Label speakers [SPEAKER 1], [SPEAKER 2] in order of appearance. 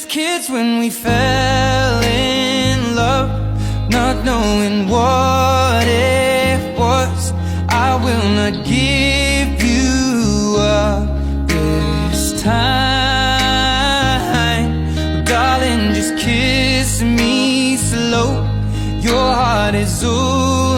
[SPEAKER 1] just kids when we fell in love, not knowing what it was. I will not give you up this time, darling, just kiss me slow. Your heart is over